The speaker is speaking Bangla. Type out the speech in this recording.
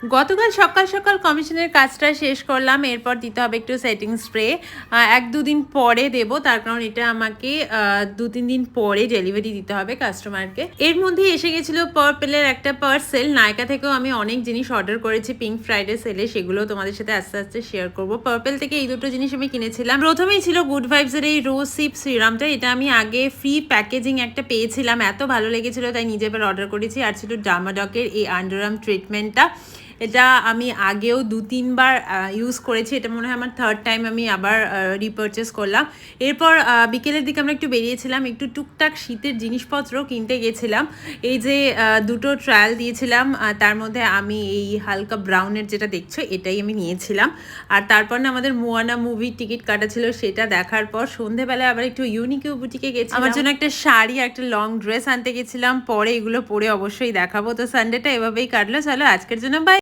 গতকাল সকাল সকাল কমিশনের কাজটা শেষ করলাম। এরপর দিতে হবে একটু সেটিং স্প্রে। ১-২ দিন পরে দেব। তার কারণ এটা আমাকে ২-৩ দিন পরে ডেলিভারি দিতে হবে কাস্টমারকে। এর মধ্যে এসে গেছিল পার্পেলের একটা পার্সেল। নাইকা থেকেও আমি অনেক জিনিস অর্ডার করেছি পিঙ্ক ফ্রাইডে সেলে। সেগুলো তোমাদের সাথে আস্তে আস্তে শেয়ার করব। পার্পেল থেকে এই দুটো জিনিস আমি কিনেছিলাম। প্রথমেই ছিল গুড ভাইবসের এই রোজ সিপ সিরামটা। এটা আমি আগে ফ্রি প্যাকেজিং একটা পেয়েছিলাম। এত ভালো লেগেছিল তাই নিজে এবার অর্ডার করেছি। আর ছিল ডার্মাডকের এই আন্ডারআর্ম ট্রিটমেন্টটা। এটা আমি আগেও ২-৩ বার ইউজ করেছি। এটা মনে হয় আমার থার্ড টাইম আমি আবার রিপারচেস করলাম। এরপর বিকেলের দিকে আমরা একটু বেরিয়েছিলাম, একটু টুকটাক শীতের জিনিসপত্র কিনতে গেছিলাম। এই যে দুটো ট্রায়াল দিয়েছিলাম, তার মধ্যে আমি এই হালকা ব্রাউনের যেটা দেখছো এটাই আমি নিয়েছিলাম। আর তারপর না আমাদের মোয়ানা মুভির টিকিট কাটা ছিল, সেটা দেখার পর সন্ধেবেলায় আবার একটু ইউনিকিউ বুটিকে গেছি। আমার জন্য একটা শাড়ি একটা লং ড্রেস আনতে গেছিলাম, পরে এগুলো পরে অবশ্যই দেখাবো। তো সানডেটা এভাবেই কাটলো। চলো আজকের জন্য বাই।